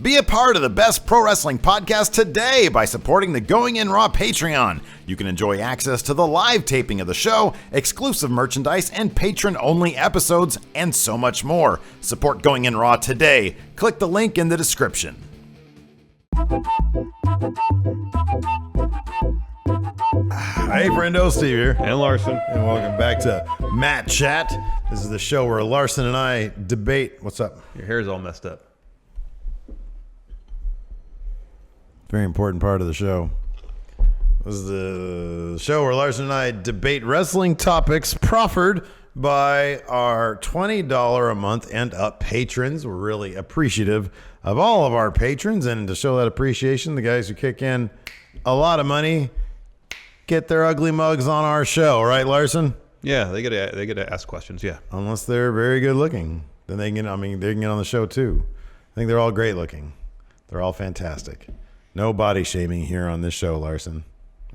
Be a part of the best pro wrestling podcast today by supporting the Going In Raw Patreon. You can enjoy access to the live taping of the show, exclusive merchandise, and patron-only episodes, and so much more. Support Going In Raw today. Click the link in the description. Hey, friendo, Steve here. And Larson. And welcome back to Matt Chat. This is the show where Larson and I debate. What's up? Your hair's all messed up. Very important part of the show. This is the show where Larson and I debate wrestling topics proffered by our $20 a month and up patrons. We're really appreciative of all of our patrons, and to show that appreciation, the guys who kick in a lot of money get their ugly mugs on our show, right, Larson? Yeah, they get to ask questions. Yeah, unless they're very good looking, then they can. I mean, they can get on the show too. I think they're all great looking. They're all fantastic. No body shaming here on this show, Larson.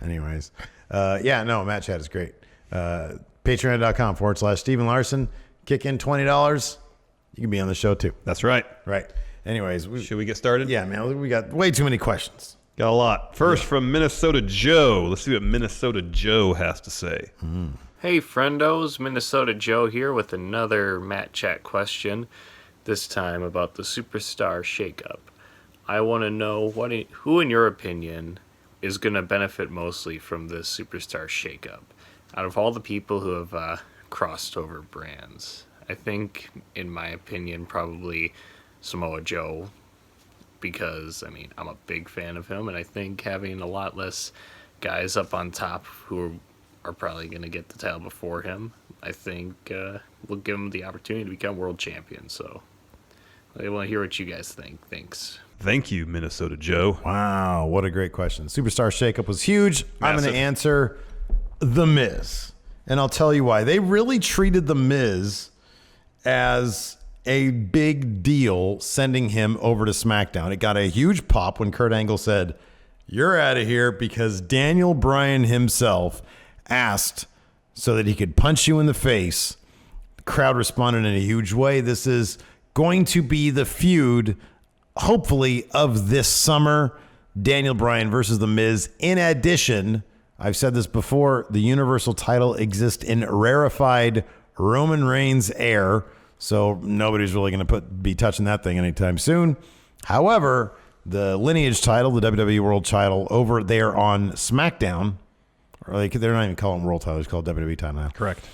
Anyways, Matt Chat is great. Patreon.com/Steven Larson. Kick in $20. You can be on the show too. That's right. Right. Anyways, should we get started? Yeah, man. We got way too many questions. Got a lot. First, from Minnesota Joe. Let's see what Minnesota Joe has to say. Hey, friendos. Minnesota Joe here with another Matt Chat question. This time about the Superstar Shakeup. I want to know who, in your opinion, is going to benefit mostly from this Superstar Shakeup. Out of all the people who have crossed over brands, I think, in my opinion, probably Samoa Joe, because, I mean, I'm a big fan of him, and I think having a lot less guys up on top who are probably going to get the title before him, I think will give him the opportunity to become world champion. So I want to hear what you guys think. Thanks. Thank you, Minnesota Joe. Wow, what a great question. Superstar Shakeup was huge. Massive. I'm going to answer The Miz, and I'll tell you why. They really treated The Miz as a big deal sending him over to SmackDown. It got a huge pop when Kurt Angle said, "You're out of here," because Daniel Bryan himself asked so that he could punch you in the face. The crowd responded in a huge way. This is going to be the feud, hopefully, of this summer. Daniel Bryan versus The Miz. In addition, I've said this before, the Universal title exists in rarefied Roman Reigns air, so nobody's really going to be touching that thing anytime soon. However, the Lineage title, the WWE World title, over there on SmackDown, or they're not even calling World title, it's called WWE title now. Correct.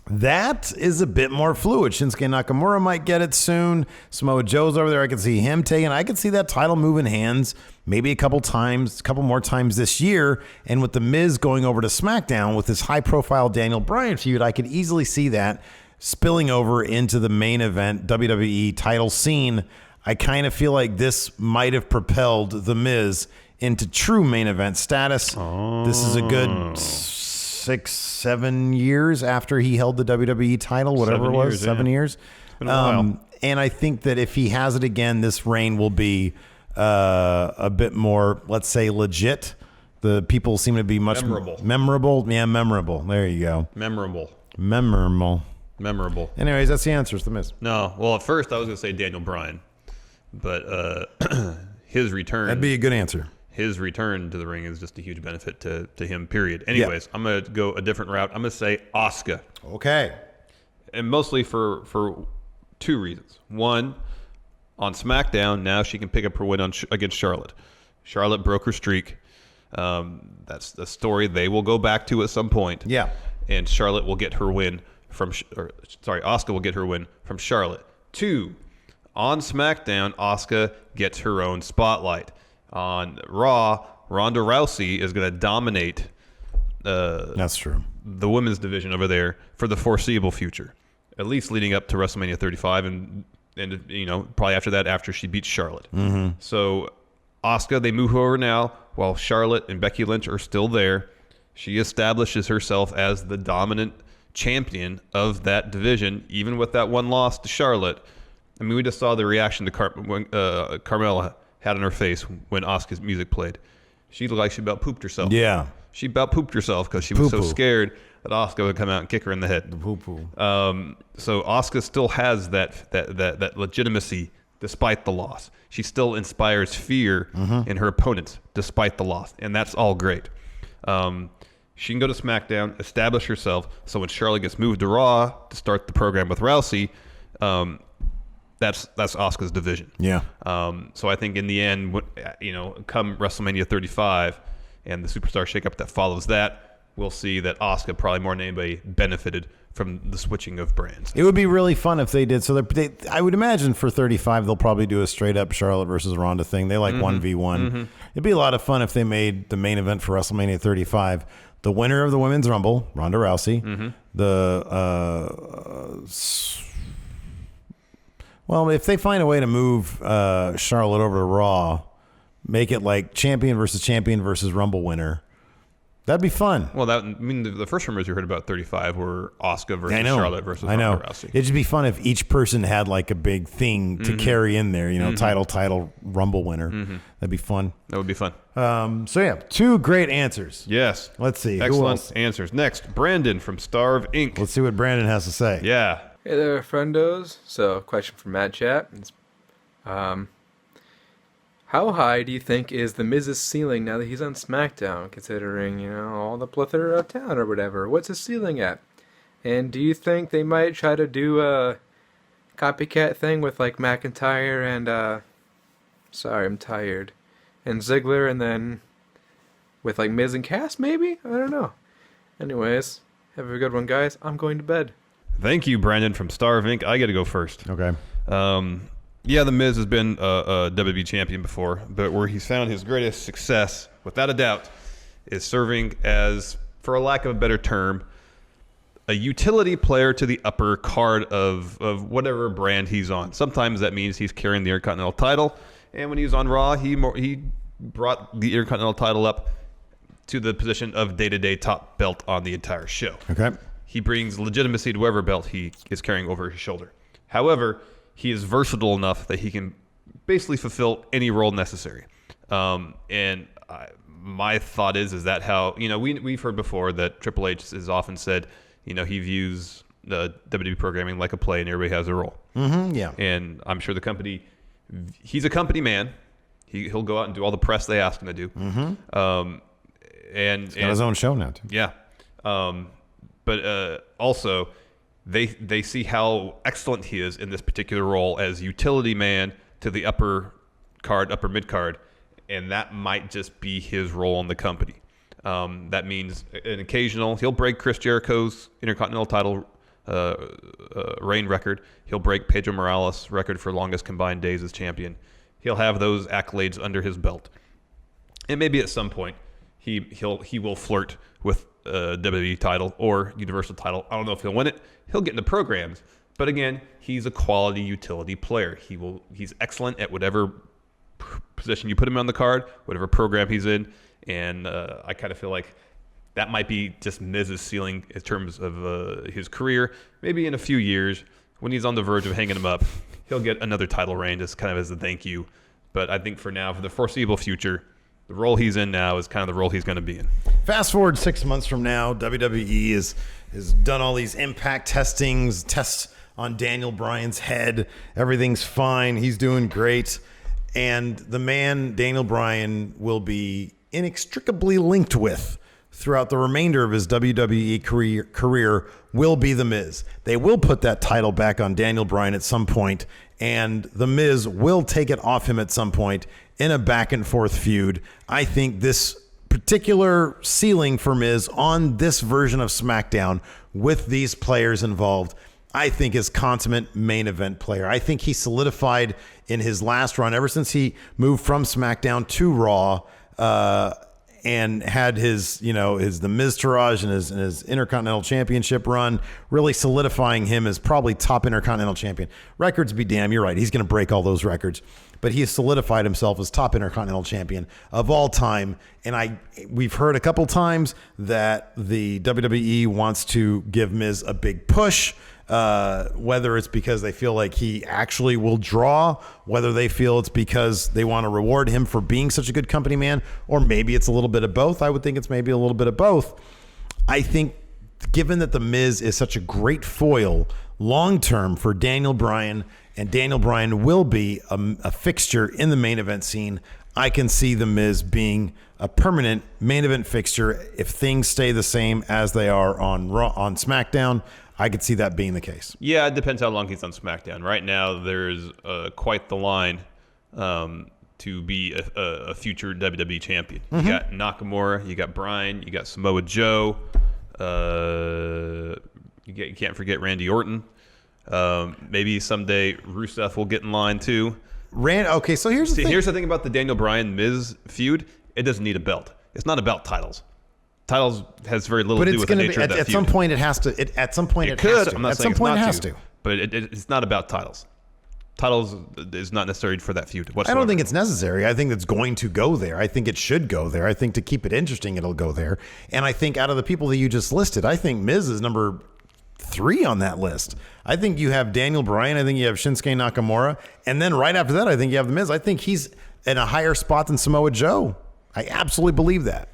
That is a bit more fluid. Shinsuke Nakamura might get it soon. Samoa Joe's over there. I could see him taking. I could see that title moving hands maybe a couple more times this year. And with The Miz going over to SmackDown with this high-profile Daniel Bryan feud, I could easily see that spilling over into the main event WWE title scene. I kind of feel like this might have propelled The Miz into true main event status. This is a good 6-7 years after he held the WWE title, whatever 7 it was, years, 7 yeah. years. It's been a while. And I think that if he has it again, this reign will be a bit more, let's say, legit. The people seem to be much memorable. Yeah, memorable. There you go. Memorable. Anyways, that's the answer. It's The Miz. No, well, at first I was going to say Daniel Bryan, but his return. That'd be a good answer. His return to the ring is just a huge benefit to him, period. Anyways, I'm going to go a different route. I'm going to say Asuka. Okay. And mostly for two reasons. One, on SmackDown, now she can pick up her win against Charlotte. Charlotte broke her streak. That's the story they will go back to at some point. Yeah. And Charlotte will get her win Asuka will get her win from Charlotte. Two, on SmackDown, Asuka gets her own spotlight. On Raw, Ronda Rousey is going to dominate that's true. the women's division over there for the foreseeable future, at least leading up to WrestleMania 35 and probably after that, after she beats Charlotte. Mm-hmm. So Asuka, they move over now while Charlotte and Becky Lynch are still there. She establishes herself as the dominant champion of that division, even with that one loss to Charlotte. I mean, we just saw the reaction to Carmella had on her face when Asuka's music played. She looked like she about pooped herself. Yeah. She about pooped herself because she was so scared that Asuka would come out and kick her in the head. The poo-poo. So Asuka still has that legitimacy despite the loss. She still inspires fear in her opponents despite the loss, and that's all great. She can go to SmackDown, establish herself, so when Charlotte gets moved to Raw to start the program with Rousey, that's Asuka's division. Yeah. So I think in the end, come WrestleMania 35 and the Superstar Shakeup that follows that, we'll see that Asuka probably more than anybody benefited from the switching of brands. It would be really fun if they did. So I would imagine for 35, they'll probably do a straight up Charlotte versus Ronda thing. They like 1v1. It'd be a lot of fun if they made the main event for WrestleMania 35 the winner of the Women's Rumble, Ronda Rousey. Well, if they find a way to move Charlotte over to Raw, make it like champion versus Rumble winner, that'd be fun. Well, the first rumors you heard about 35 were Asuka versus Charlotte versus Ronda Rousey. It'd just be fun if each person had like a big thing to carry in there, title, Rumble winner. That'd be fun. That would be fun. So yeah, 2 great answers. Yes. Let's see. Excellent answers. Next, Brandon from Starve Inc. Let's see what Brandon has to say. Yeah. Hey there, friendos. So, question from Matt Chat. How high do you think is the Miz's ceiling now that he's on SmackDown, considering, all the plethora of talent or whatever? What's his ceiling at? And do you think they might try to do a copycat thing with, like, McIntyre and, sorry, I'm tired, and Ziggler, and then with, like, Miz and Cass, maybe? I don't know. Anyways, have a good one, guys. I'm going to bed. Thank you, Brandon from Starve Inc. I got to go first. Okay. Yeah, The Miz has been a WWE champion before, but where he's found his greatest success, without a doubt, is serving as, for a lack of a better term, a utility player to the upper card of whatever brand he's on. Sometimes that means he's carrying the Intercontinental title, and when he was on Raw, he brought the Intercontinental title up to the position of day-to-day top belt on the entire show. Okay. He brings legitimacy to whatever belt he is carrying over his shoulder. However, he is versatile enough that he can basically fulfill any role necessary. My thought is that how, we've heard before that Triple H has often said, he views the WWE programming like a play and everybody has a role. Yeah. And I'm sure he's a company man. He'll go out and do all the press they ask him to do. He's got his own show now, too. Yeah. But also, they see how excellent he is in this particular role as utility man to the upper mid card, and that might just be his role in the company. That means an occasional, he'll break Chris Jericho's Intercontinental title reign record. He'll break Pedro Morales' record for longest combined days as champion. He'll have those accolades under his belt, and maybe at some point he will flirt with WWE title or Universal title. I don't know if he'll win it. He'll get into programs, but again, he's a quality utility player. He's excellent at whatever position you put him on the card, whatever program he's in, and I kind of feel like that might be just Miz's ceiling in terms of his career. Maybe in a few years, when he's on the verge of hanging him up, he'll get another title reign just kind of as a thank you. But I think for now, for the foreseeable future, the role he's in now is kind of the role he's going to be in. Fast forward 6 months from now, WWE has done all these impact tests on Daniel Bryan's head. Everything's fine. He's doing great. And the man, Daniel Bryan, will be inextricably linked with throughout the remainder of his WWE career will be The Miz. They will put that title back on Daniel Bryan at some point, and The Miz will take it off him at some point in a back and forth feud. I think this particular ceiling for Miz on this version of SmackDown with these players involved, I think is consummate main event player. I think he solidified in his last run ever since he moved from SmackDown to Raw, and had his The Miztourage and his Intercontinental Championship run, really solidifying him as probably top Intercontinental Champion. Records be damned, you're right. He's going to break all those records. But he has solidified himself as top Intercontinental Champion of all time. And we've heard a couple times that the WWE wants to give Miz a big push, whether it's because they feel like he actually will draw, whether they feel it's because they want to reward him for being such a good company man, or maybe it's a little bit of both. I would think it's maybe a little bit of both. I think given that The Miz is such a great foil long-term for Daniel Bryan and Daniel Bryan will be a fixture in the main event scene, I can see The Miz being a permanent main event fixture if things stay the same as they are on Raw, on SmackDown. I could see that being the case. Yeah, it depends how long he's on SmackDown. Right now, there's quite the line to be a future WWE champion. You got Nakamura, you got Bryan, you got Samoa Joe. You can't forget Randy Orton. Maybe someday Rusev will get in line too. Okay, so here's the thing. Here's the thing about the Daniel Bryan Miz feud. It doesn't need a belt. It's not about titles. Titles has very little to do with the nature of that feud. At some point, it has to. At some point, it could. has to. I'm not at saying some point, it's it not has to. to. But it's not about titles. Titles is not necessary for that feud whatsoever. I don't think it's necessary. I think it's going to go there. I think it should go there. I think to keep it interesting, it'll go there. And I think out of the people that you just listed, I think Miz is number 3 on that list. I think you have Daniel Bryan. I think you have Shinsuke Nakamura. And then right after that, I think you have The Miz. I think he's in a higher spot than Samoa Joe. I absolutely believe that.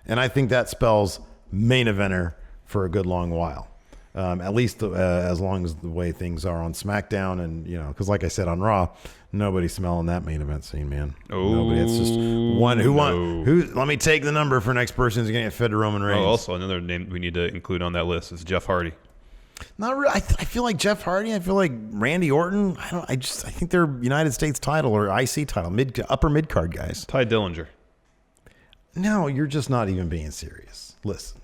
And I think that spells main eventer for a good long while. At least as long as the way things are on SmackDown. And, because like I said on Raw, nobody's smelling that main event scene, man. Nobody. It's just one. Let me take the number for next person who's going to get fed to Roman Reigns. Also, another name we need to include on that list is Jeff Hardy. Not really. I feel like Jeff Hardy. I feel like Randy Orton. I think they're United States title or IC title, upper mid card guys. Ty Dillinger. No, you're just not even being serious. Listen.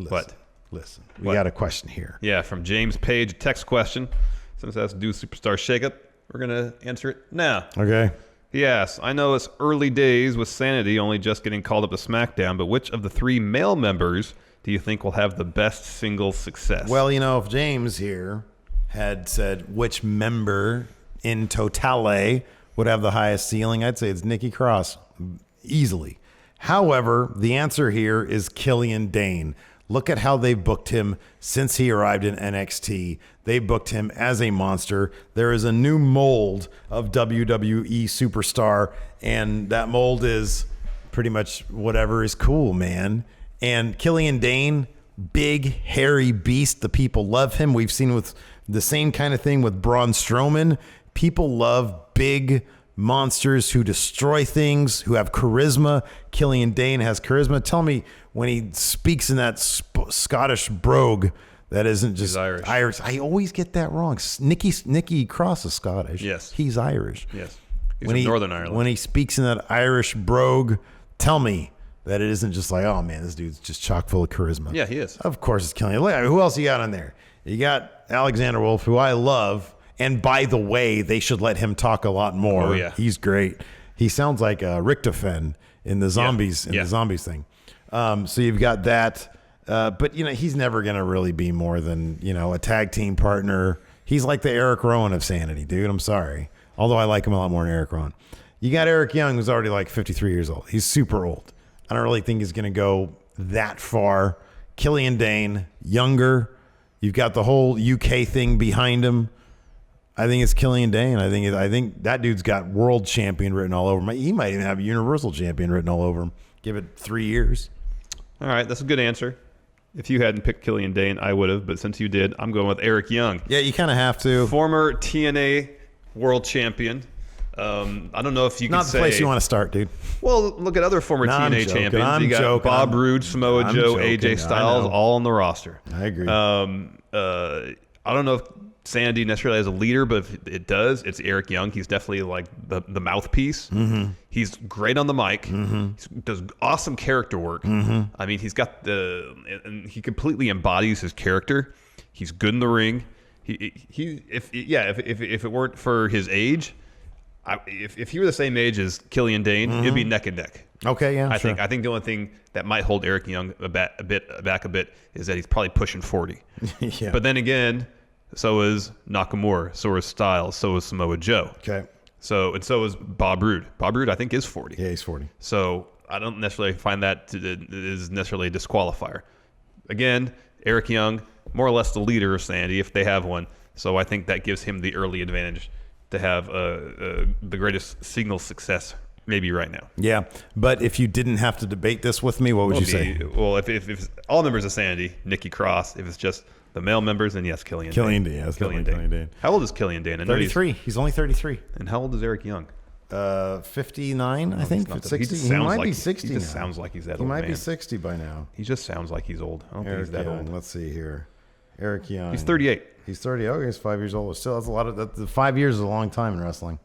What? Listen. We got a question here. Yeah, from James Page, text question. Since it has to do with Superstar Shakeup, we're gonna answer it now. Okay. Yes, I know it's early days with Sanity only just getting called up to SmackDown, but which of the 3 male members do you think will have the best single success? Well, if James here had said which member in totale would have the highest ceiling, I'd say it's Nikki Cross, easily. However, the answer here is Killian Dane. Look at how they've booked him since he arrived in NXT. They booked him as a monster. There is a new mold of WWE superstar, and that mold is pretty much whatever is cool, man. And Killian Dane, big, hairy beast. The people love him. We've seen with the same kind of thing with Braun Strowman. People love big monsters who destroy things, who have charisma. Killian Dane has charisma. Tell me, when he speaks in that Scottish brogue, that isn't just Irish. I always get that wrong. Nikki Cross is Scottish. Yes. He's Irish. Yes. He's from Northern Ireland. When he speaks in that Irish brogue, tell me that it isn't just like, oh man, this dude's just chock full of charisma. Yeah, he is. Of course it's Killian. Who else you got on there? You got Alexander Wolf, who I love. And by the way, they should let him talk a lot more. Oh, yeah. He's great. He sounds like Richtofen in the zombies the zombies thing. So you've got that. But he's never gonna really be more than a tag team partner. He's like the Eric Rowan of Sanity, dude. I'm sorry. Although I like him a lot more than Eric Rowan. You got Eric Young, who's already like 53 years old. He's super old. I don't really think he's gonna go that far. Killian Dane, younger. You've got the whole UK thing behind him. I think it's Killian Dane. I think that dude's got world champion written all over him. He might even have universal champion written all over him. Give it 3 years. All right, that's a good answer. If you hadn't picked Killian Dane, I would have. But since you did, I'm going with Eric Young. Yeah, you kind of have to. Former TNA world champion. I don't know if you can say... Not the place you want to start, dude. Well, look at other former TNA champions. You got Bob Roode, Samoa Joe, AJ Styles, all on the roster. I agree. I don't know if Sanity necessarily as a leader, but if it does, it's Eric Young. He's definitely like the mouthpiece. Mm-hmm. He's great on the mic. Mm-hmm. He does awesome character work. Mm-hmm. I mean, he's got and he completely embodies his character. He's good in the ring. If it weren't for his age, if he were the same age as Killian Dane, it'd be neck and neck. Okay, yeah, I think the only thing that might hold Eric Young back a bit is that he's probably pushing 40. Yeah. But then again, so is Nakamura, so is Styles, so is Samoa Joe. Okay. So is Bob Roode. Bob Roode, I think, is 40. Yeah, he's 40. So I don't necessarily find that is necessarily a disqualifier. Again, Eric Young, more or less the leader of Sanity, if they have one. So I think that gives him the early advantage to have the greatest single success maybe right now. Yeah, but if you didn't have to debate this with me, what would you say? Well, if all members of Sanity, Nikki Cross. If it's just the male members, and yes, Killian Killian Dane. Dane. Yes, Killian Killian Dane. Dane. How old is Killian Dane? I know 33. He's only 33. And how old is Eric Young? 59, I think. 60. He might be 60 He now. just sounds like he's that He old, might be man. 60 by now. He just sounds like he's old. I don't think Eric he's that Young. old. Let's see here. Eric Young. He's 38. He's 30. Oh, he's 5 years old. Still, that's a lot of. The 5 years is a long time in wrestling.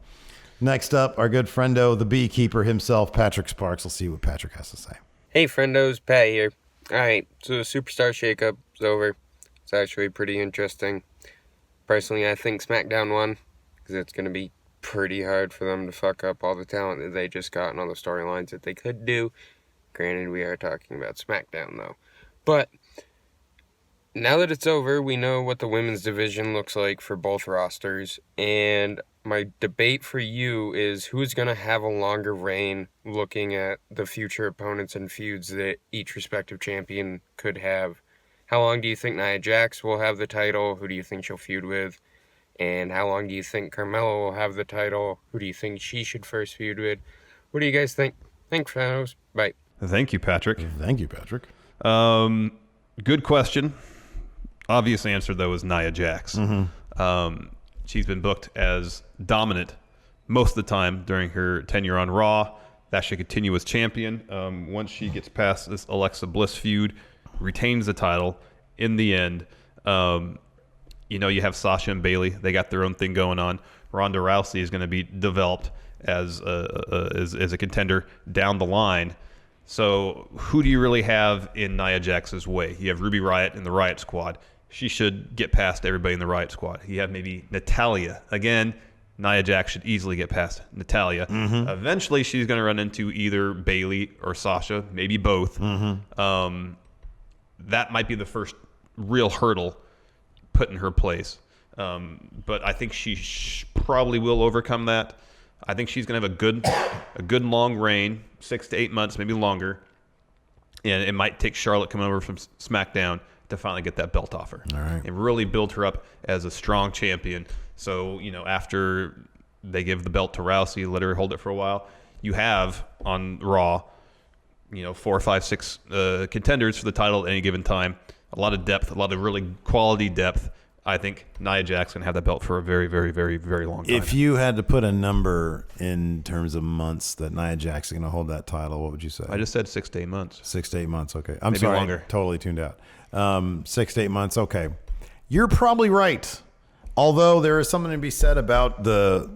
Next up, our good friendo, the beekeeper himself, Patrick Sparks. Let's see what Patrick has to say. Hey, friendos, Pat here. Alright, so the Superstar Shakeup is over. It's actually pretty interesting. Personally, I think SmackDown won, because it's going to be pretty hard for them to fuck up all the talent that they just got and all the storylines that they could do. Granted, we are talking about SmackDown, though. But now that it's over, we know what the women's division looks like for both rosters, and my debate for you is who's going to have a longer reign looking at the future opponents and feuds that each respective champion could have. How long do you think Nia Jax will have the title? Who do you think she'll feud with? And how long do you think Carmella will have the title? Who do you think she should first feud with? What do you guys think? Thanks, fellows. Bye. Thank you, Patrick. Thank you, Patrick. Good question. Obvious answer, though, is Nia Jax. She's been booked as dominant most of the time during her tenure on Raw. That should continue as champion. Once she gets past this Alexa Bliss feud, retains the title in the end. You have Sasha and Bayley. They got their own thing going on. Ronda Rousey is going to be developed as a contender down the line. So who do you really have in Nia Jax's way? You have Ruby Riott in the Riott Squad. She should get past everybody in the Riott Squad. You have maybe Natalya. Again, Nia Jax should easily get past Natalya. Eventually, she's going to run into either Bayley or Sasha, maybe both. That might be the first real hurdle put in her place. But I think she probably will overcome that. I think she's going to have a good long reign, 6 to 8 months, maybe longer. And it might take Charlotte coming over from SmackDown to finally get that belt off her. All right. And really build her up as a strong champion. So, after they give the belt to Rousey, let her hold it for a while, you have on Raw, 4, 5, 6 contenders for the title at any given time. A lot of depth, a lot of really quality depth. I think Nia Jax can have that belt for a very, very, very, very long time. If you had to put a number in terms of months that Nia Jax is going to hold that title, what would you say? I just said 6 to 8 months. 6 to 8 months. Okay. I'm Maybe sorry. longer. Totally tuned out. 6 to 8 months. Okay. You're probably right. Although there is something to be said about the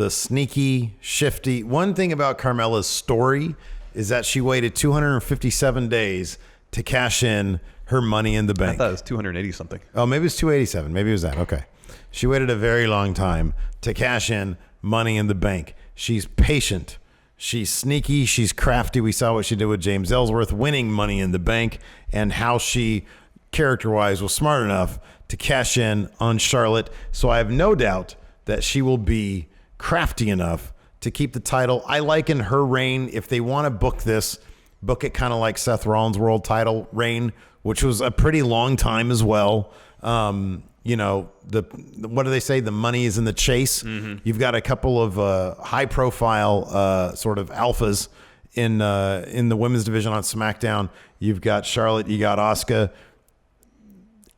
sneaky, shifty. One thing about Carmella's story is that she waited 257 days to cash in her Money in the Bank. I thought it was 280 something. Oh, maybe it's 287. Maybe it was that. Okay. She waited a very long time to cash in Money in the Bank. She's patient. She's sneaky. She's crafty. We saw what she did with James Ellsworth winning Money in the Bank and how she, character-wise, was smart enough to cash in on Charlotte. So I have no doubt that she will be crafty enough to keep the title. I liken her reign, if they want to book this, book it kind of like Seth Rollins' world title reign, which was a pretty long time as well. What do they say? The money is in the chase. You've got a couple of high-profile sort of alphas in the women's division on SmackDown. You've got Charlotte. You got Asuka.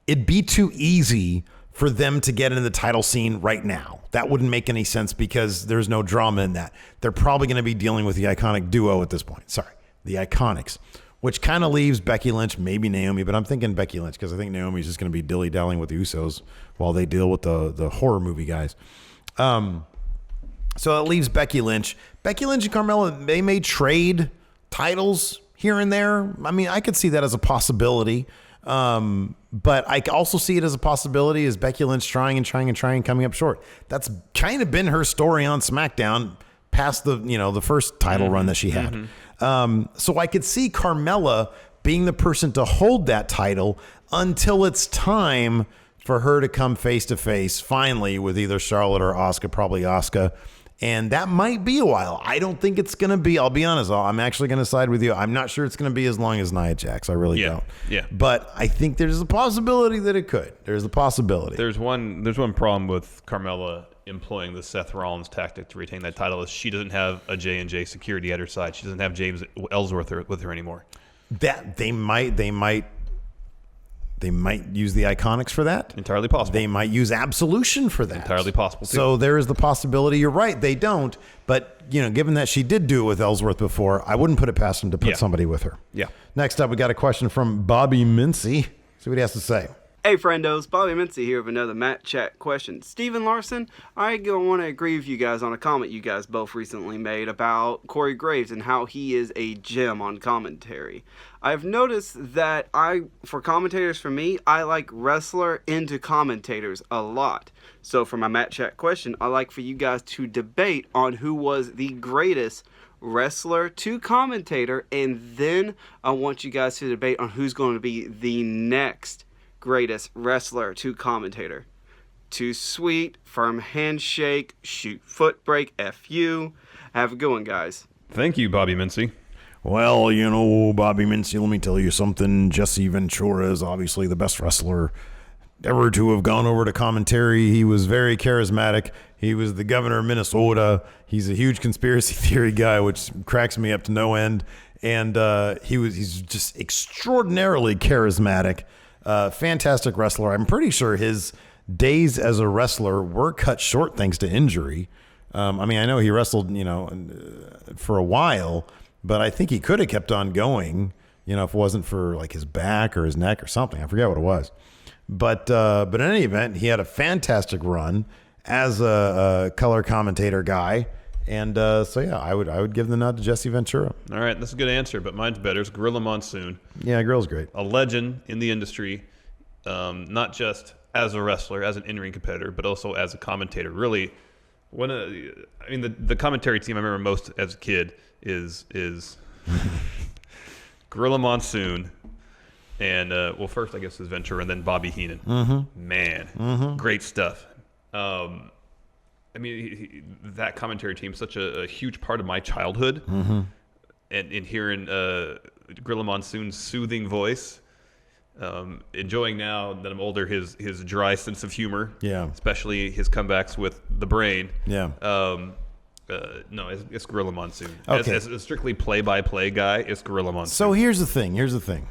It'd be too easy for them to get into the title scene right now. That wouldn't make any sense because there's no drama in that. They're probably going to be dealing with the Iconic duo at this point. Sorry, the Iconics. Which kind of leaves Becky Lynch, maybe Naomi, but I'm thinking Becky Lynch because I think Naomi's just going to be dilly-dallying with the Usos while they deal with the horror movie guys. So that leaves Becky Lynch. Becky Lynch and Carmella, they may trade titles here and there. I mean, I could see that as a possibility. But I also see it as a possibility as Becky Lynch trying, coming up short. That's kind of been her story on SmackDown past the first title run that she had. So I could see Carmella being the person to hold that title until it's time for her to come face to face finally with either Charlotte or Asuka, probably Asuka. And that might be a while. I don't think it's going to be, I'll be honest, I'm actually going to side with you. I'm not sure it's going to be as long as Nia Jax. I really don't. Yeah. But I think there's a possibility that it could. There's a possibility. There's one problem with Carmella employing the Seth Rollins tactic to retain that title is she doesn't have a J&J security at her side. She doesn't have James Ellsworth with her anymore. That they might They might use the Iconics for that. Entirely possible. They might use Absolution for that. Entirely possible, too. So there is the possibility. You're right. They don't. But, given that she did do it with Ellsworth before, I wouldn't put it past them to put somebody with her. Yeah. Next up, we got a question from Bobby Mincy. See what he has to say. Hey friendos, Bobby Mincy here with another Matt Chat question. Steven Larson, I want to agree with you guys on a comment you guys both recently made about Corey Graves and how he is a gem on commentary. I've noticed that for commentators, for me, I like wrestler into commentators a lot. So for my Matt Chat question, I like for you guys to debate on who was the greatest wrestler to commentator, and then I want you guys to debate on who's going to be the next greatest wrestler to commentator. Too sweet, firm handshake, shoot foot break, FU. Have a good one, guys. Thank you, Bobby Mincy. Well, Bobby Mincy, let me tell you something. Jesse Ventura is obviously the best wrestler ever to have gone over to commentary. He was very charismatic. He was the governor of Minnesota. He's a huge conspiracy theory guy, which cracks me up to no end. And he's just extraordinarily charismatic. Fantastic wrestler. I'm pretty sure his days as a wrestler were cut short thanks to injury. I know he wrestled, for a while, but I think he could have kept on going, if it wasn't for like his back or his neck or something. I forget what it was. But in any event, he had a fantastic run as a color commentator guy. And I would give the nod to Jesse Ventura. All right, that's a good answer, but mine's better. It's Gorilla Monsoon. Yeah, Gorilla's great. A legend in the industry, not just as a wrestler, as an in-ring competitor, but also as a commentator. Really, the commentary team I remember most as a kid is Gorilla Monsoon, and first I guess is Ventura, and then Bobby Heenan. Mm-hmm. Man, great stuff. That commentary team is such a huge part of my childhood. Mm-hmm. And in hearing Gorilla Monsoon's soothing voice, enjoying now that I'm older his dry sense of humor. Yeah. Especially his comebacks with the brain. Yeah. No, it's Gorilla Monsoon. Okay. As a strictly play-by-play guy, it's Gorilla Monsoon. So here's the thing.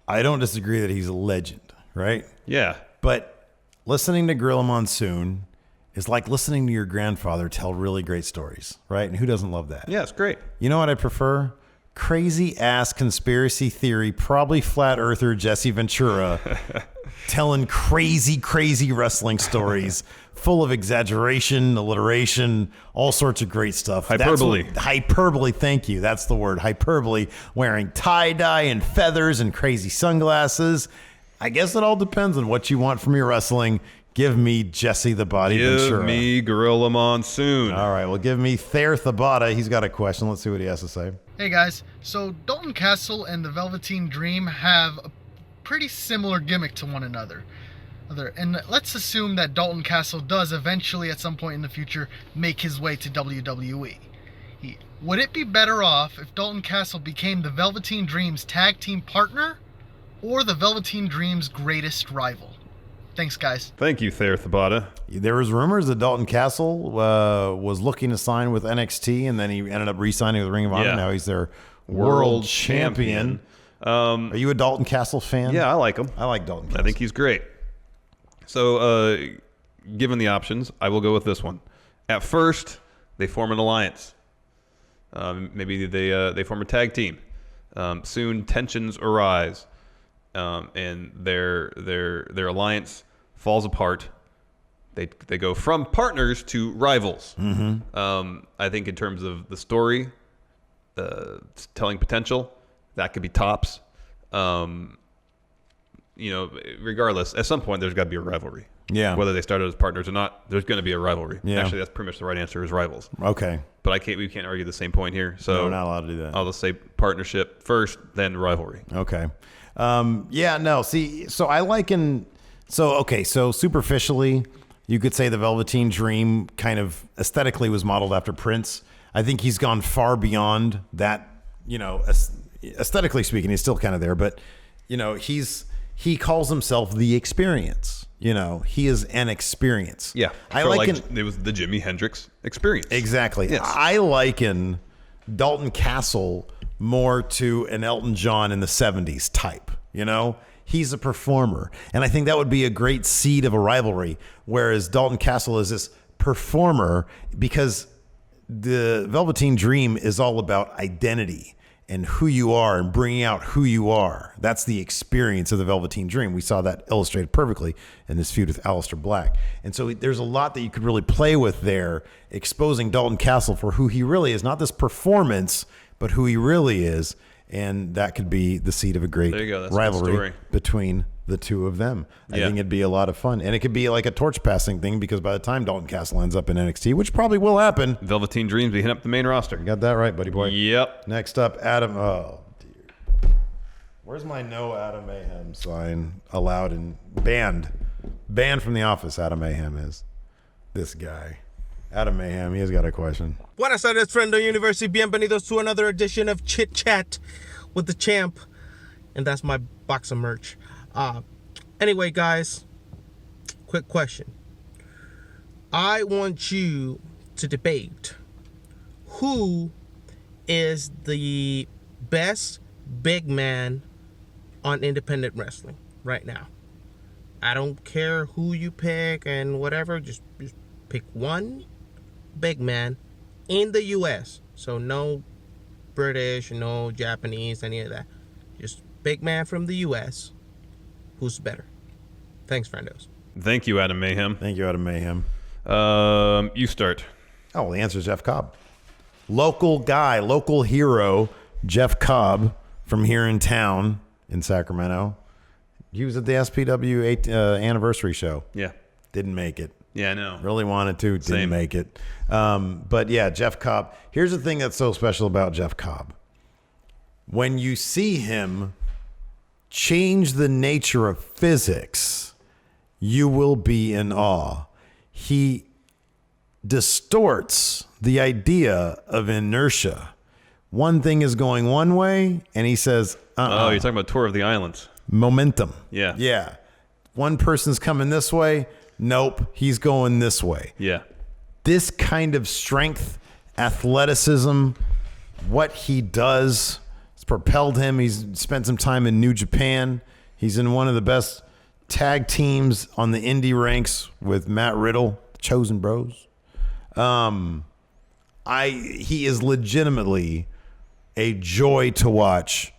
I don't disagree that he's a legend, right? Yeah. But listening to Gorilla Monsoon is like listening to your grandfather tell really great stories, right? And who doesn't love that? Yeah, it's great. You know what I prefer? Crazy ass conspiracy theory, probably flat earther Jesse Ventura telling crazy wrestling stories full of exaggeration, alliteration, all sorts of great stuff. Hyperbole. Hyperbole, thank you. That's the word. Hyperbole, wearing tie-dye and feathers and crazy sunglasses. I guess it all depends on what you want from your wrestling. Give me Jesse the Body Ventura. Give me Gorilla Monsoon. All right, well, give me Thayer Thabata. He's got a question. Let's see what he has to say. Hey guys, so Dalton Castle and the Velveteen Dream have a pretty similar gimmick to one another. And let's assume that Dalton Castle does eventually at some point in the future make his way to WWE. Would it be better off if Dalton Castle became the Velveteen Dream's tag team partner or the Velveteen Dream's greatest rival? Thanks, guys. Thank you, Thayer Thabata. There was rumors that Dalton Castle was looking to sign with NXT, and then he ended up re-signing with Ring of Honor. Yeah. Now he's their world champion. Are you a Dalton Castle fan? Yeah, I like him. I like Dalton Castle. I think he's great. So, given the options, I will go with this one. At first, they form an alliance. Maybe they form a tag team. Soon, tensions arise, and their alliance falls apart. They go from partners to rivals. Mm-hmm. I think in terms of the story, telling potential, that could be tops. Regardless, at some point there's got to be a rivalry. Yeah. Whether they started as partners or not, there's going to be a rivalry. Yeah. Actually, that's pretty much the right answer is rivals. Okay. But we can't argue the same point here. So No, we're not allowed to do that. I'll just say partnership first, then rivalry. Okay. So I liken. So superficially, you could say the Velveteen Dream kind of aesthetically was modeled after Prince. I think he's gone far beyond that. Aesthetically speaking, he's still kind of there, but he calls himself the Experience. He is an experience. Yeah. It was the Jimi Hendrix Experience. Exactly. Yes. I liken Dalton Castle more to an Elton John in the 70s type. He's a performer. And I think that would be a great seed of a rivalry, whereas Dalton Castle is this performer, because the Velveteen Dream is all about identity and who you are and bringing out who you are. That's the experience of the Velveteen Dream. We saw that illustrated perfectly in this feud with Aleister Black. And so there's a lot that you could really play with there, exposing Dalton Castle for who he really is, not this performance, but who he really is. And that could be the seed of a great rivalry between the two of them. I think it'd be a lot of fun. And it could be like a torch passing thing, because by the time Dalton Castle ends up in NXT, which probably will happen, Velveteen Dreams be hitting up the main roster. You got that right, buddy boy. Yep. Next up, Adam. Oh, dear. Where's my no Adam Mayhem sign? Allowed and banned. Banned from the office, Adam Mayhem is. This guy. Adam Mayhem, he has got a question. Buenas tardes, Friendo University. Bienvenidos to another edition of Chit Chat with the Champ. And that's my box of merch. Anyway, guys, quick question. I want you to debate who is the best big man on independent wrestling right now. I don't care who you pick and whatever, just pick one big man in the US. So no British, no Japanese, any of that. Just big man from the US. Who's better? Thanks, friendos. Thank you, Adam Mayhem. Thank you, Adam Mayhem. You start. Oh, well, the answer is Jeff Cobb. Local guy, local hero, Jeff Cobb from here in town in Sacramento. He was at the SPW anniversary show. Yeah. Didn't make it. Yeah, I know. Really wanted to. Didn't make it. But yeah, Jeff Cobb. Here's the thing that's so special about Jeff Cobb. When you see him change the nature of physics, you will be in awe. He distorts the idea of inertia. One thing is going one way, and he says, Oh, you're talking about Tour of the Islands. Momentum. Yeah. Yeah. One person's coming this way. Nope, he's going this way. Yeah. This kind of strength, athleticism, what he does, has propelled him. He's spent some time in New Japan. He's in one of the best tag teams on the indie ranks with Matt Riddle, the Chosen Bros. He is legitimately a joy to watch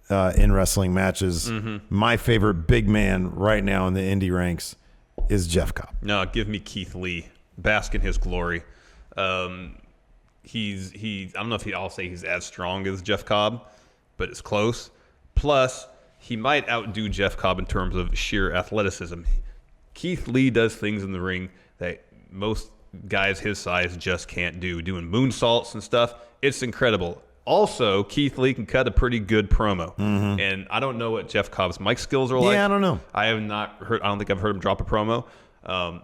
in wrestling matches. My favorite big man right now in the indie ranks is Jeff Cobb. No, give me Keith Lee. Bask in his glory. He's I don't know if I'll say he's as strong as Jeff Cobb, but it's close. Plus, he might outdo Jeff Cobb in terms of sheer athleticism. Keith Lee does things in the ring that most guys his size just can't do. Doing moonsaults and stuff. It's incredible. Also, Keith Lee can cut a pretty good promo. And I don't know what Jeff Cobb's mic skills are like. Yeah, I don't know. I don't think I've heard him drop a promo.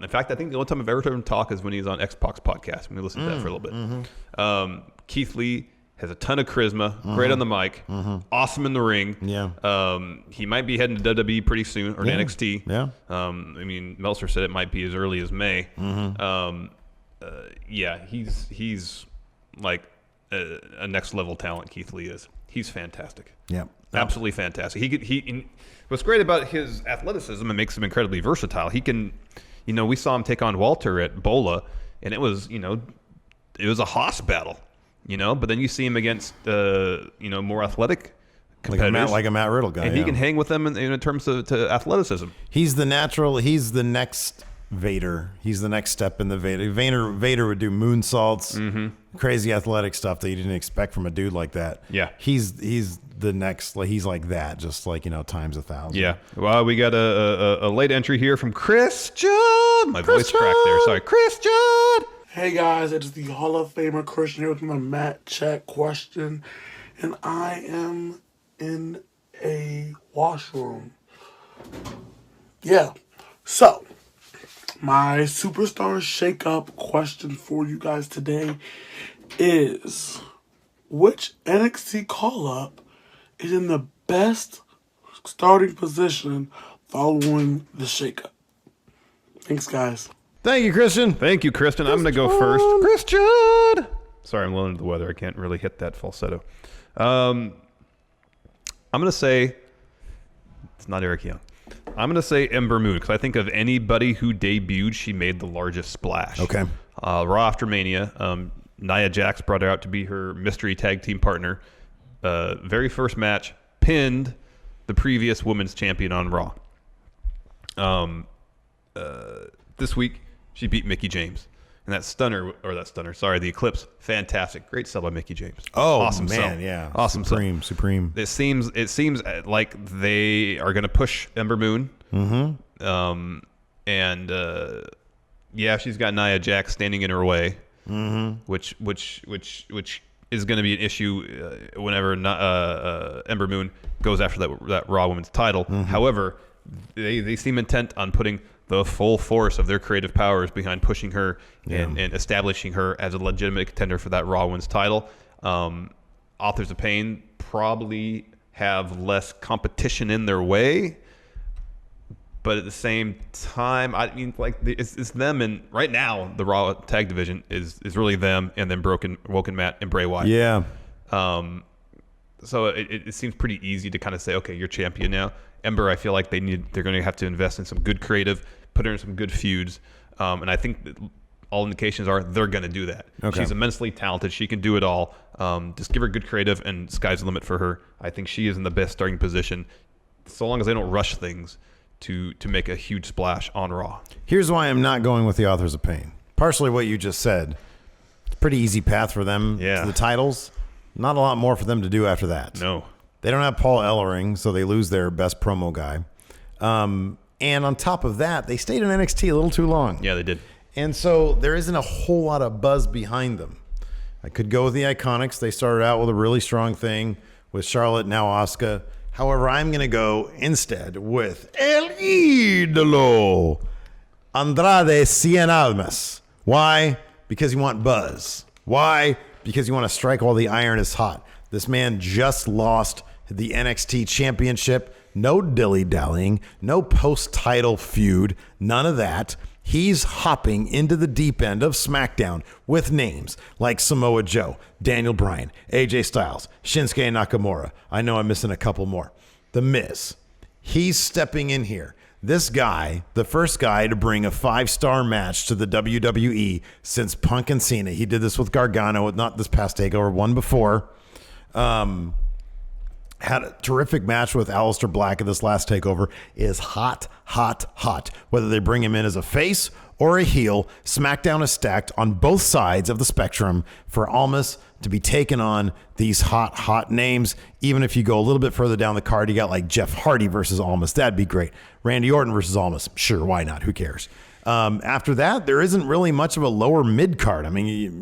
In fact, I think the only time I've ever heard him talk is when he was on Xbox podcast. When we listened to that for a little bit. Keith Lee has a ton of charisma, great on the mic, awesome in the ring. Yeah. He might be heading to WWE pretty soon, or to NXT. Yeah. I mean, Meltzer said it might be as early as May. Yeah, he's like a next level talent. Keith Lee is. He's fantastic. Yeah. Absolutely fantastic. What's great about his athleticism, it makes him incredibly versatile. He can, we saw him take on Walter at Bola, and it was a hoss battle, but then you see him against, more athletic competitors. Like a Matt Riddle guy. And he can hang with them in terms of to athleticism. He's the next Vader. He's the next step in the Vader. Vader would do moonsaults, crazy athletic stuff that you didn't expect from a dude like that. Yeah. He's the next, he's like that, just like, times 1,000. Yeah. Well, we got a late entry here from Christian. My voice cracked there. Sorry. Christian. Hey guys, it is the Hall of Famer Christian here with my Matt Check question. And I am in a washroom. Yeah. So, my Superstar Shakeup question for you guys today is, which NXT call-up is in the best starting position following the shakeup? Thanks, guys. Thank you, Christian. Thank you, Kristen. I'm going to go first. Christian! Sorry, I'm a little under the weather. I can't really hit that falsetto. I'm going to say It's not Eric Young. I'm going to say Ember Moon because I think of anybody who debuted, she made the largest splash. Okay. Raw after Mania, Nia Jax brought her out to be her mystery tag team partner. Very first match, pinned the previous women's champion on Raw. This week, she beat Mickie James. And the Eclipse, fantastic. Great sell by Mickie James. Oh, awesome man, sell. yeah. Awesome Supreme. It seems like they are going to push Ember Moon. Mm-hmm. She's got Nia Jax standing in her way, which is going to be an issue whenever Ember Moon goes after that Raw Women's title. However, they seem intent on putting the full force of their creative powers behind pushing her and establishing her as a legitimate contender for that Raw Women's title. Authors of Pain probably have less competition in their way, but at the same time, I mean, like it's them, and right now the Raw tag division is really them, and then Woken Matt and Bray Wyatt. Yeah. So it seems pretty easy to kind of say, okay, you're champion now. Ember, I feel like they're going to have to invest in some good creative, put her in some good feuds, and I think that all indications are they're going to do that. Okay. She's immensely talented. She can do it all. Just give her good creative, and sky's the limit for her. I think she is in the best starting position, so long as they don't rush things to make a huge splash on Raw. Here's why I'm not going with the Authors of Pain. Partially what you just said. It's a pretty easy path for them to the titles. Not a lot more for them to do after that. No. They don't have Paul Ellering, so they lose their best promo guy. And on top of that, they stayed in NXT a little too long. Yeah, they did. And so there isn't a whole lot of buzz behind them. I could go with the Iconics. They started out with a really strong thing with Charlotte, now Asuka. However, I'm going to go instead with El Ídolo, Andrade Cien Almas. Why? Because you want buzz. Why? Because you want to strike while the iron is hot. This man just lost the NXT Championship. No dilly-dallying. No post-title feud. None of that. He's hopping into the deep end of SmackDown with names like Samoa Joe, Daniel Bryan, AJ Styles, Shinsuke Nakamura. I know I'm missing a couple more. The Miz. He's stepping in here. This guy, the first guy to bring a 5-star match to the WWE since Punk and Cena. He did this with Gargano, not this past TakeOver, one before. Had a terrific match with Aleister Black at this last TakeOver. Is hot, hot, hot. Whether they bring him in as a face or a heel, SmackDown is stacked on both sides of the spectrum for Almas to be taking on these hot, hot names. Even if you go a little bit further down the card, you got like Jeff Hardy versus Almas. That'd be great. Randy Orton versus Almas. Sure, why not? Who cares? After that, there isn't really much of a lower mid card. I mean,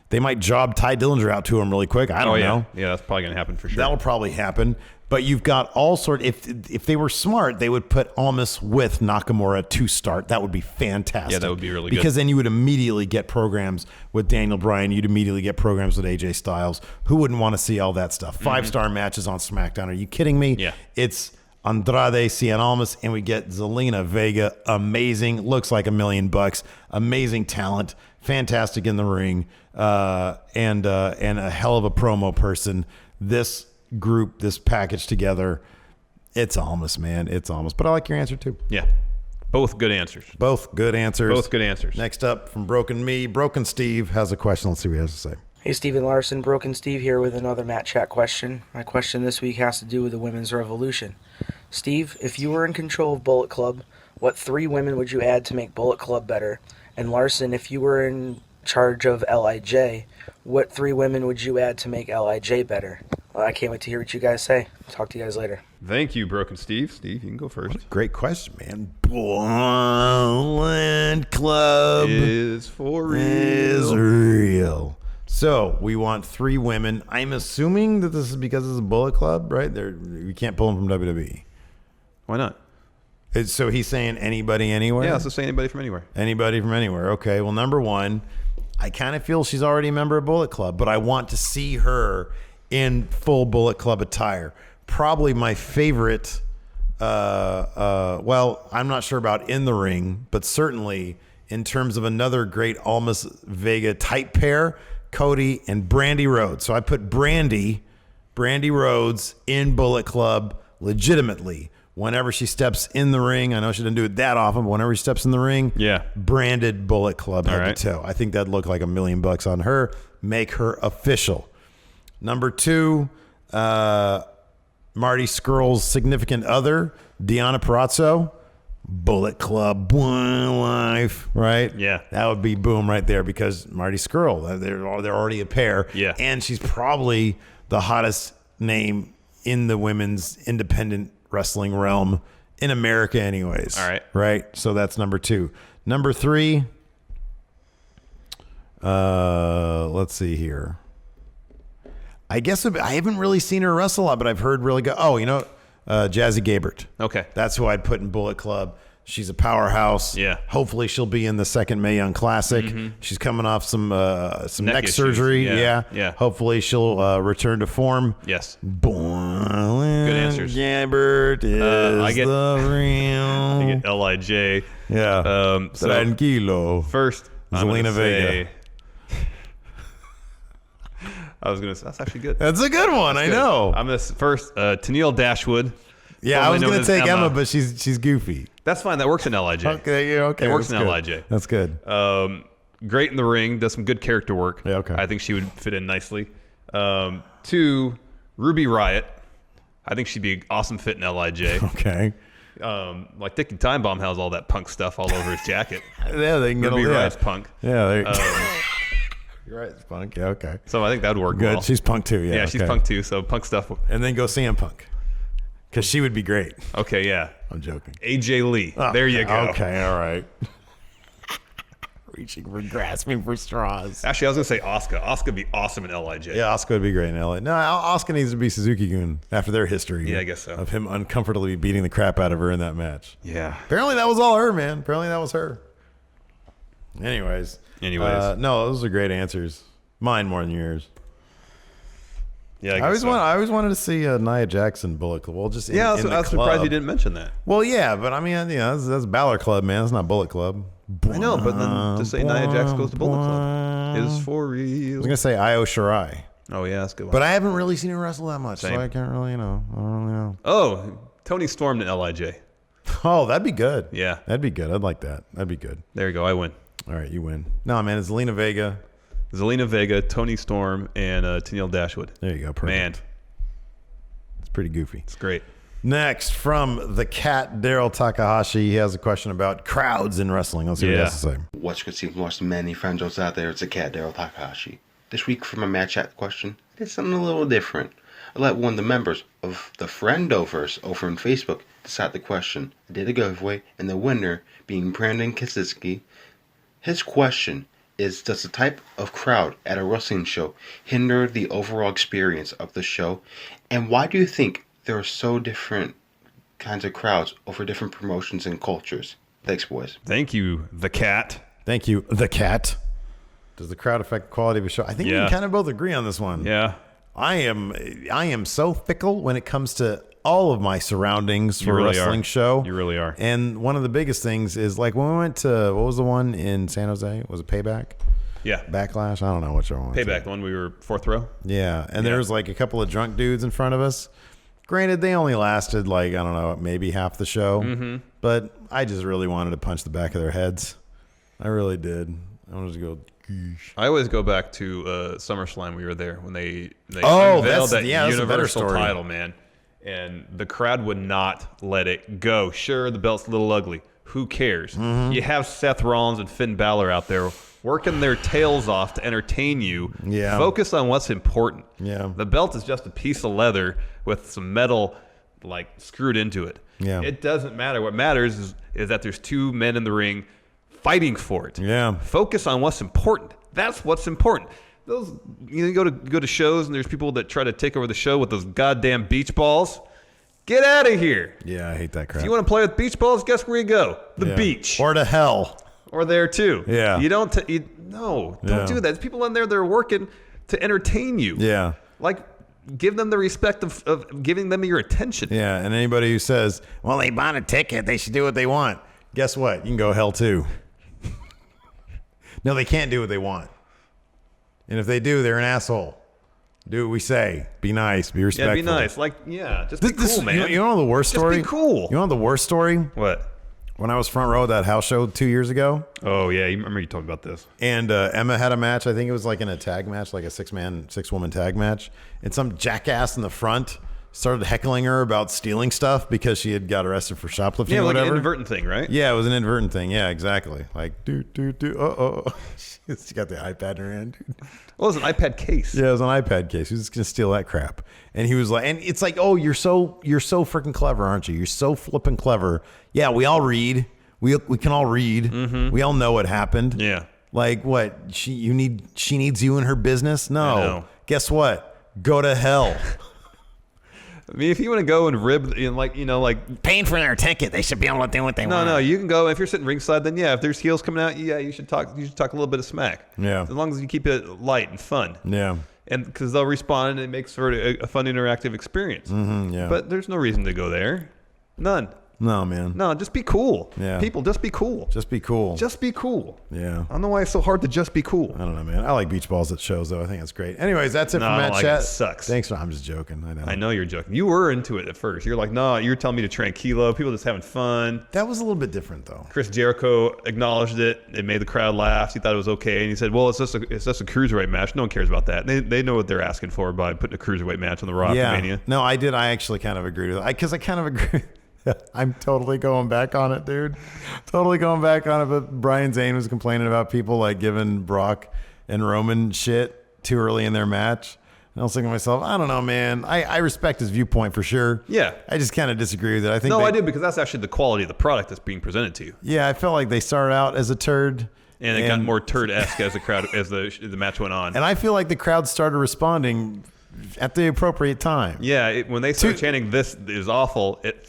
they might job Ty Dillinger out to him really quick. I don't know. Yeah, that's probably going to happen for sure. That'll probably happen. But you've got all sort. If they were smart, they would put Almas with Nakamura to start. That would be fantastic. Yeah, that would be really good. Because then you would immediately get programs with Daniel Bryan. You'd immediately get programs with AJ Styles. Who wouldn't want to see all that stuff? 5-star matches on SmackDown. Are you kidding me? Yeah. It's Andrade Cien Almas, and we get Zelina Vega. Amazing. Looks like $1 million. Amazing talent. Fantastic in the ring. And a hell of a promo person. This group, this package together, it's Almas, man. It's Almas. But I like your answer too. Yeah. Both good answers. Both good answers. Both good answers. Next up from Broken Steve has a question. Let's see what he has to say. Hey, Steven Larson, Broken Steve here with another Matt Chat question. My question this week has to do with the Women's Revolution. Steve, if you were in control of Bullet Club, what 3 women would you add to make Bullet Club better? And Larson, if you were in charge of LIJ, what 3 women would you add to make LIJ better? Well, I can't wait to hear what you guys say. Talk to you guys later. Thank you, Broken Steve. Steve, you can go first. What a great question, man. Bullet Club is for real. Is real. So we want 3 women. I'm assuming that this is because it's a Bullet Club, right? We can't pull them from WWE. Why not? So he's saying anybody, anywhere? Yeah, so say anybody from anywhere. Anybody from anywhere. Okay, well, number 1, I kind of feel she's already a member of Bullet Club, but I want to see her in full Bullet Club attire. Probably my favorite, well, I'm not sure about in the ring, but certainly in terms of another great Almas Vega type pair, Cody and Brandy Rhodes. So I put Brandy Rhodes in Bullet Club legitimately, whenever she steps in the ring, I know she didn't do it that often, but whenever she steps in the ring, branded Bullet Club head to toe. I think that'd look like $1 million on her. Make her official. Number 2, Marty Scurll's significant other, Deonna Purrazzo. Bullet Club, one life, right? Yeah. That would be boom right there because Marty Scurll, they're already a pair. Yeah. And she's probably the hottest name in the women's independent wrestling realm in America anyways. All right. Right? So that's number 2. Number 3, let's see here. I guess I haven't really seen her wrestle a lot, but I've heard really good. Oh, Jazzy Gabert. Okay. That's who I'd put in Bullet Club. She's a powerhouse. Yeah. Hopefully she'll be in the second Mae Young Classic. She's coming off some neck issues. surgery. Yeah. Hopefully she'll return to form. Yes. Good answers. Gabert is the real. I get LIJ. Yeah. Tranquilo. First, Zelina Vega. I was gonna say that's actually good. That's a good one. I know. I'm gonna first Tennille Dashwood. Yeah, I was formerly gonna known take as Emma, but she's goofy. That's fine. That works in LIJ. Okay, yeah, okay. It works that's in good. LIJ. That's good. Great in the ring. Does some good character work. Yeah, okay. I think she would fit in nicely. 2, Ruby Riott. I think she'd be an awesome fit in LIJ. Okay. Like Dickie Time Bomb has all that punk stuff all over his jacket. Yeah, they can get Ruby all Riott's punk. Yeah, you're right. It's punk. Yeah, okay. So I think that would work Good. well. She's punk too. Yeah, she's okay. punk too. So punk stuff. And then go CM Punk, because she would be great. Okay, yeah. I'm joking. AJ Lee. There you go. Okay, all right. Grasping for straws. Actually, I was gonna say Asuka. Asuka would be awesome in LIJ. Yeah, Asuka would be great in LA. No, Asuka needs to be Suzuki-gun after their history. Yeah, I guess so. Of him uncomfortably beating the crap out of her in that match. Yeah. Apparently that was all her, man. Apparently that was her. Anyways. No, those are great answers. Mine more than yours. Yeah, I always wanted to see Nia Jackson Bullet Club. Well, just in I the was surprised club. you didn't mention that. Well, yeah, but I mean, that's Balor Club, man. That's not Bullet Club. I know, but then to say Nia Jax goes to Bullet Club is for real. I was gonna say Io Shirai. Oh yeah, that's a good one. But I haven't really seen her wrestle that much, Same. so I can't really, I don't really know. Oh, Tony Storm in LIJ. Oh, that'd be good. Yeah, that'd be good. I'd like that. That'd be good. There you go. I win. All right, you win. No, man, it's Zelina Vega, Tony Storm, and Tennille Dashwood. There you go. Perfect. Man, it's pretty goofy. It's great. Next, from the cat, Daryl Takahashi, he has a question about crowds in wrestling. Let's see what he has to say. What's good, Steve Larson, many friendos out there? It's the cat, Daryl Takahashi. This week, for my match chat question, I did something a little different. I let one of the members of the Friendoverse over on Facebook decide the question. I did a giveaway, and the winner being Brandon Kasiski. His question is, does the type of crowd at a wrestling show hinder the overall experience of the show? And why do you think there are so different kinds of crowds over different promotions and cultures? Thanks, boys. Thank you, the cat. Thank you, the cat. Does the crowd affect the quality of a show? I think we can kind of both agree on this one. Yeah. I am so fickle when it comes to all of my surroundings for a wrestling show. You really are. And one of the biggest things is like when we went to, what was the one in San Jose? Was it Payback? Yeah. Backlash? I don't know which one. Payback, the one we were fourth row? Yeah. And there was like a couple of drunk dudes in front of us. Granted, they only lasted like, I don't know, maybe half the show. Mm-hmm. But I just really wanted to punch the back of their heads. I really did. I wanted to go, geesh. I always go back to SummerSlam. We were there when they that's unveiled that a better Universal story. title, man. And the crowd would not let it go. Sure, the belt's a little ugly. Who cares? Mm-hmm. You have Seth Rollins and Finn Balor out there working their tails off to entertain you. Yeah. Focus on what's important. Yeah. The belt is just a piece of leather with some metal like screwed into it. Yeah. It doesn't matter. What matters is that there's two men in the ring fighting for it. Yeah. Focus on what's important. That's what's important. Those go to shows and there's people that try to take over the show with those goddamn beach balls. Get out of here. Yeah, I hate that crap. If you want to play with beach balls, guess where you go? The beach. Or to hell. Or there too. Yeah. You don't do that. There's people in there that are working to entertain you. Yeah. Like, give them the respect of giving them your attention. Yeah, and anybody who says, well, they bought a ticket, they should do what they want. Guess what? You can go hell too. No, they can't do what they want. And if they do, they're an asshole. Do what we say. Be nice. Be respectful. Yeah, be nice. Just be cool, man. You know the worst story? Just be cool. You know the worst story? What? When I was front row at that house show 2 years ago. Oh, yeah. You remember you talked about this. And Emma had a match. I think it was like in a tag match, like a 6-woman tag match. And some jackass in the front started heckling her about stealing stuff because she had got arrested for shoplifting or whatever. An inadvertent thing, right? Yeah, it was an inadvertent thing. Yeah, exactly. Like, she got the iPad in her hand. Well, it was an iPad case. Yeah, it was an iPad case. He was just going to steal that crap. And he was like, and it's like, oh, you're so freaking clever, aren't you? You're so flipping clever. Yeah, we all read. We can all read. Mm-hmm. We all know what happened. Yeah. Like what? She needs you in her business? No. Guess what? Go to hell. I mean, if you want to go and rib in paying for their ticket, they should be able to do what they want. No, you can go. If you're sitting ringside, then yeah, if there's heels coming out, yeah, you should talk. You should talk a little bit of smack. Yeah. As long as you keep it light and fun. Yeah. And because they'll respond, and it makes for a fun, interactive experience. Mm-hmm, yeah. But there's no reason to go there. None. No, man. No, just be cool. Yeah. People, just be cool. Just be cool. Just be cool. Yeah. I don't know why it's so hard to just be cool. I don't know, man. I like beach balls at shows, though. I think it's great. Anyways, that's it for Matt like Chat. It sucks. Thanks. I'm just joking. I know you're joking. You were into it at first. You're like, no, you're telling me to tranquilo. People just having fun. That was a little bit different, though. Chris Jericho acknowledged it. It made the crowd laugh. He thought it was okay. And he said, well, it's just a cruiserweight match. No one cares about that. They know what they're asking for by putting a cruiserweight match on the Raw Mania. No, I did. I actually kind of agreed with it. Because I kind of agree. I'm totally going back on it, dude. Totally going back on it. But Brian Zane was complaining about people like giving Brock and Roman shit too early in their match. And I was thinking to myself, I don't know, man. I respect his viewpoint for sure. Yeah. I just kind of disagree with it. I think I do, because that's actually the quality of the product that's being presented to you. Yeah, I felt like they started out as a turd. And it got more turd-esque as the match went on. And I feel like the crowd started responding at the appropriate time. Yeah, when they started chanting, this is awful, it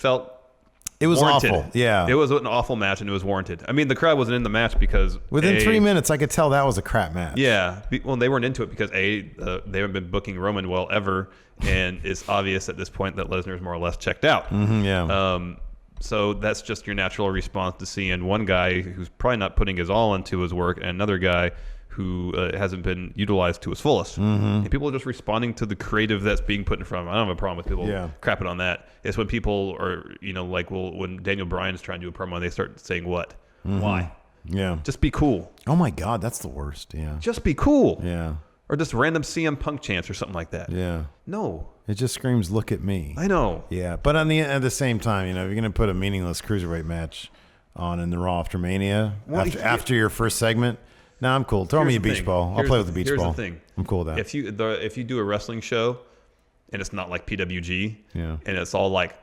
was warranted. Awful. Yeah. It was an awful match, and it was warranted. I mean, the crowd wasn't in the match because within 3 minutes, I could tell that was a crap match. Yeah. Well, they weren't into it because they haven't been booking Roman well ever, and it's obvious at this point that Lesnar's more or less checked out. Mm-hmm, yeah. So that's just your natural response to seeing one guy who's probably not putting his all into his work, and another guy who hasn't been utilized to his fullest. Mm-hmm. And people are just responding to the creative that's being put in front of them. I don't have a problem with people crapping on that. It's when people are, when Daniel Bryan is trying to do a promo and they start saying what? Mm-hmm. Why? Yeah. Just be cool. Oh my God, that's the worst. Yeah. Just be cool. Yeah. Or just random CM Punk chants or something like that. Yeah. No. It just screams, look at me. I know. Yeah. But at the same time, if you're going to put a meaningless cruiserweight match on in the Raw after Mania, after your first segment, no, I'm cool. Throw me a beach ball. I'll play with the beach ball. Here's the thing. I'm cool with that. If you do a wrestling show and it's not like PWG, and it's all like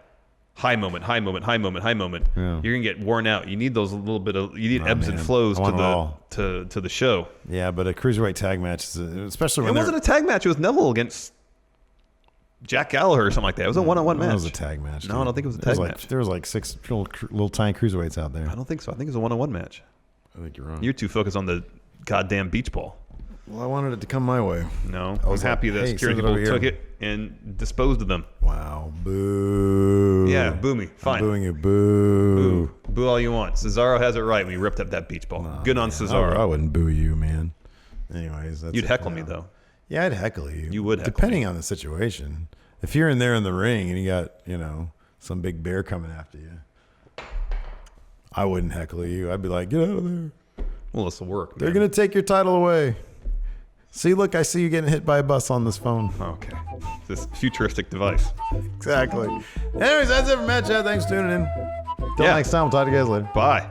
high moment, high moment, high moment, high moment, you're gonna get worn out. You need those ebbs and flows to the show. Yeah, but a cruiserweight tag match, especially when it wasn't a tag match. It was Neville against Jack Gallagher or something like that. It was a one-on-one match. It was a tag match. No, I don't think it was a tag match. There was like 6 little tiny cruiserweights out there. I don't think so. I think it was a one-on-one match. I think you're wrong. You're too focused on the goddamn beach ball. Well, I wanted it to come my way. No, I was happy that security people took it and disposed of them. Wow, boo. Yeah, boo me. Fine. I'm booing you, boo. Boo all you want. Cesaro has it right when he ripped up that beach ball. Good on Cesaro. I wouldn't boo you, man. Anyways, you'd heckle me though. Yeah, I'd heckle you. You would heckle depending on the situation. If you're in there in the ring and you got some big bear coming after you, I wouldn't heckle you. I'd be like, get out of there. Well, it's the work. They're going to take your title away. See, look, I see you getting hit by a bus on this phone. Okay. This futuristic device. Exactly. Anyways, that's it for Matt Chat. Thanks for tuning in. Till next time, we'll talk to you guys later. Bye.